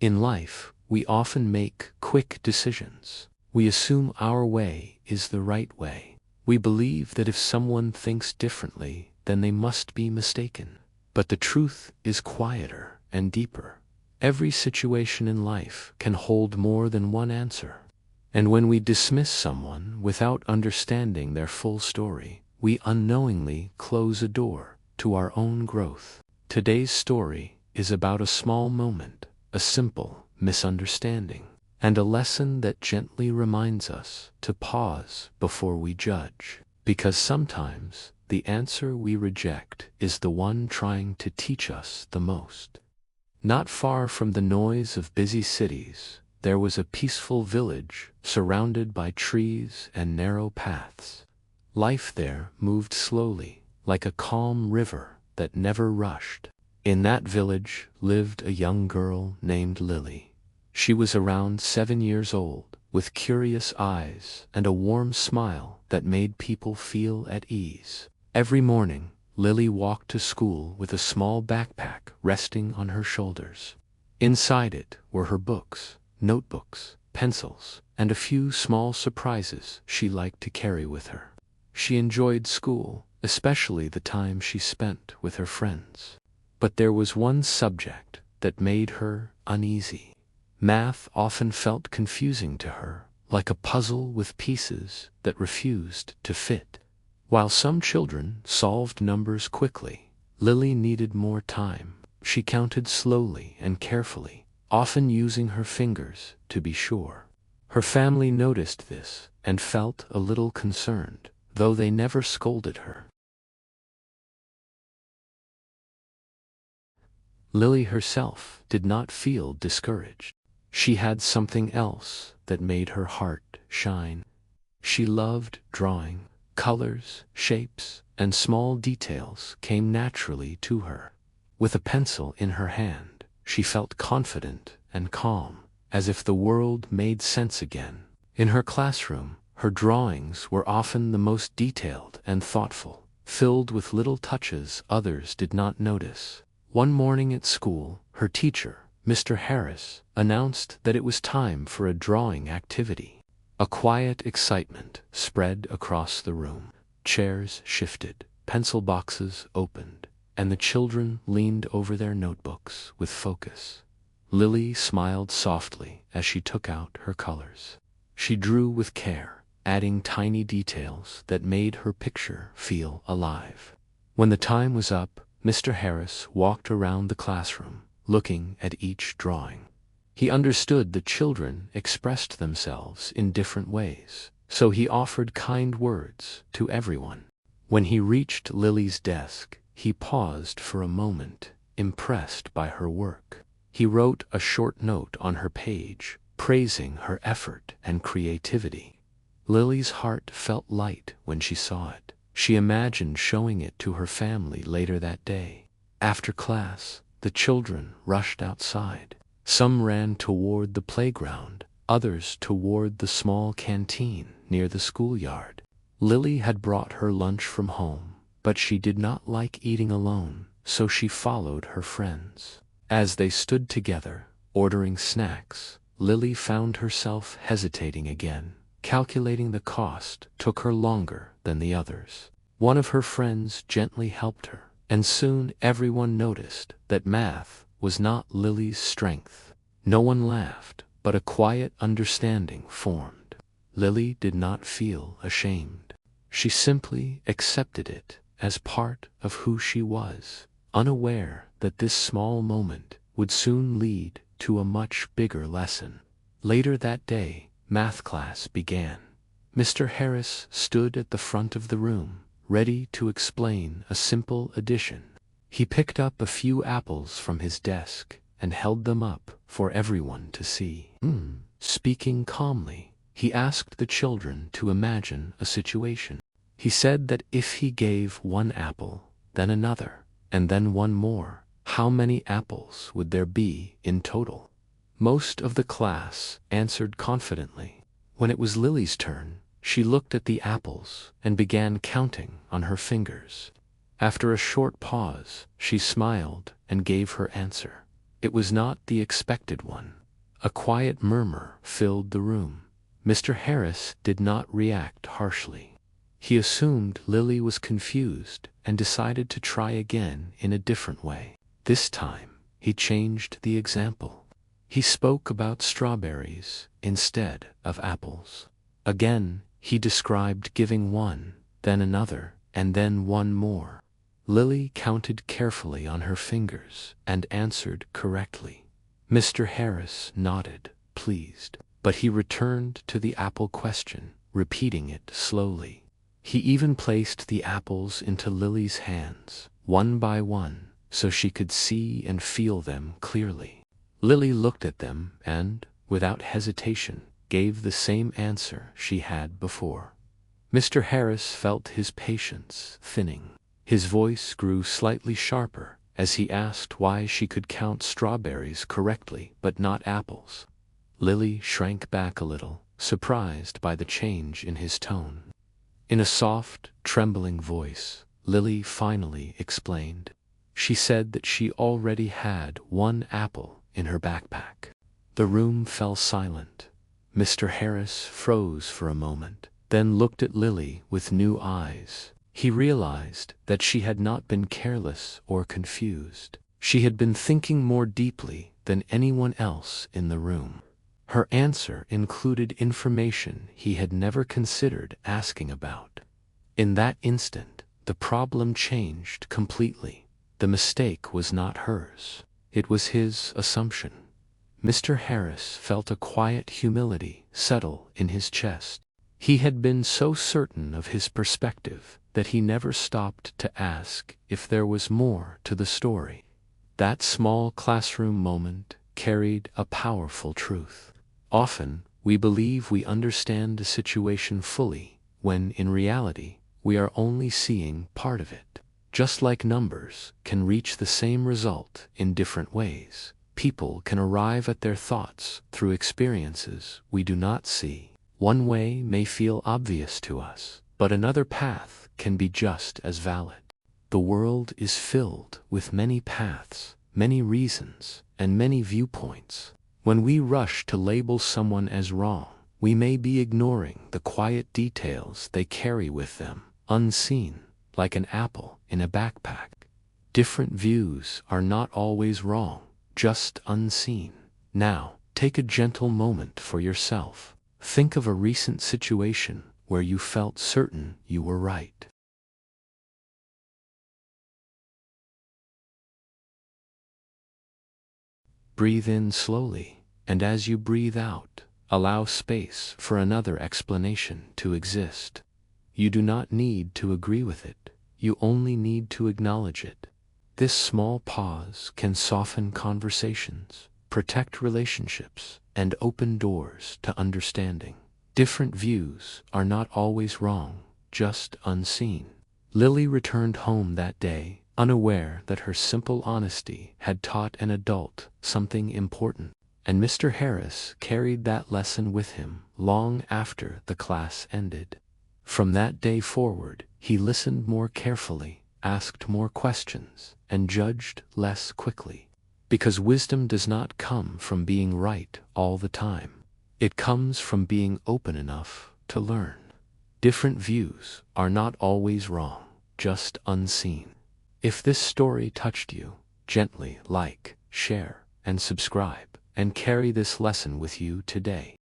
In life, we often make quick decisions. We assume our way is the right way. We believe that if someone thinks differently, then they must be mistaken. But the truth is quieter and deeper. Every situation in life can hold more than one answer. And when we dismiss someone without understanding their full story, we unknowingly close a door to our own growth. Today's story is about a small moment, a simple misunderstanding, and a lesson that gently reminds us to pause before we judge. Because sometimes the answer we reject is the one trying to teach us the most. Not far from the noise of busy cities, there was a peaceful village surrounded by trees and narrow paths. Life there moved slowly, like a calm river that never rushed. In that village lived a young girl named Lily. She was around 7 years old, with curious eyes and a warm smile that made people feel at ease. Every morning, Lily walked to school with a small backpack resting on her shoulders. Inside it were her books, notebooks, pencils, and a few small surprises she liked to carry with her. She enjoyed school, especially the time she spent with her friends. But there was one subject that made her uneasy. Math often felt confusing to her, like a puzzle with pieces that refused to fit. While some children solved numbers quickly, Lily needed more time. She counted slowly and carefully, often using her fingers to be sure. Her family noticed this and felt a little concerned, though they never scolded her. Lily herself did not feel discouraged. She had something else that made her heart shine. She loved drawing. Colors, shapes, and small details came naturally to her. With a pencil in her hand, she felt confident and calm, as if the world made sense again. In her classroom, her drawings were often the most detailed and thoughtful, filled with little touches others did not notice. One morning at school, her teacher, Mr. Harris, announced that it was time for a drawing activity. A quiet excitement spread across the room. Chairs shifted, pencil boxes opened, and the children leaned over their notebooks with focus. Lily smiled softly as she took out her colors. She drew with care, adding tiny details that made her picture feel alive. When the time was up, Mr. Harris walked around the classroom, looking at each drawing. He understood that children expressed themselves in different ways, so he offered kind words to everyone. When he reached Lily's desk, he paused for a moment, impressed by her work. He wrote a short note on her page, praising her effort and creativity. Lily's heart felt light when she saw it. She imagined showing it to her family later that day. After class, the children rushed outside. Some ran toward the playground, others toward the small canteen near the schoolyard. Lily had brought her lunch from home, but she did not like eating alone, so she followed her friends. As they stood together, ordering snacks, Lily found herself hesitating again. Calculating the cost took her longer than the others. One of her friends gently helped her, and soon everyone noticed that math was not Lily's strength. No one laughed, but a quiet understanding formed. Lily did not feel ashamed. She simply accepted it as part of who she was, unaware that this small moment would soon lead to a much bigger lesson. Later that day, math class began. Mr. Harris stood at the front of the room, ready to explain a simple addition. He picked up a few apples from his desk and held them up for everyone to see. Speaking calmly, he asked the children to imagine a situation. He said that if he gave one apple, then another, and then one more, how many apples would there be in total? Most of the class answered confidently. When it was Lily's turn, she looked at the apples and began counting on her fingers. After a short pause, she smiled and gave her answer. It was not the expected one. A quiet murmur filled the room. Mr. Harris did not react harshly. He assumed Lily was confused and decided to try again in a different way. This time, he changed the example. He spoke about strawberries instead of apples. Again, he described giving one, then another, and then one more. Lily counted carefully on her fingers and answered correctly. Mr. Harris nodded, pleased, but he returned to the apple question, repeating it slowly. He even placed the apples into Lily's hands, one by one, so she could see and feel them clearly. Lily looked at them and, without hesitation, gave the same answer she had before. Mr. Harris felt his patience thinning. His voice grew slightly sharper as he asked why she could count strawberries correctly but not apples. Lily shrank back a little, surprised by the change in his tone. In a soft, trembling voice, Lily finally explained. She said that she already had one apple in her backpack. The room fell silent. Mr. Harris froze for a moment, then looked at Lily with new eyes. He realized that she had not been careless or confused. She had been thinking more deeply than anyone else in the room. Her answer included information he had never considered asking about. In that instant, the problem changed completely. The mistake was not hers. It was his assumption. Mr. Harris felt a quiet humility settle in his chest. He had been so certain of his perspective that he never stopped to ask if there was more to the story. That small classroom moment carried a powerful truth. Often, we believe we understand a situation fully, when in reality, we are only seeing part of it. Just like numbers can reach the same result in different ways, people can arrive at their thoughts through experiences we do not see. One way may feel obvious to us, but another path can be just as valid. The world is filled with many paths, many reasons, and many viewpoints. When we rush to label someone as wrong, we may be ignoring the quiet details they carry with them, unseen, like an apple in a backpack. Different views are not always wrong, just unseen. Now, take a gentle moment for yourself. Think of a recent situation where you felt certain you were right. Breathe in slowly, and as you breathe out, allow space for another explanation to exist. You do not need to agree with it, you only need to acknowledge it. This small pause can soften conversations, protect relationships, and open doors to understanding. Different views are not always wrong, just unseen. Lily returned home that day, unaware that her simple honesty had taught an adult something important, and Mr. Harris carried that lesson with him long after the class ended. From that day forward, he listened more carefully, asked more questions, and judged less quickly. Because wisdom does not come from being right all the time. It comes from being open enough to learn. Different views are not always wrong, just unseen. If this story touched you, gently like, share, and subscribe, and carry this lesson with you today.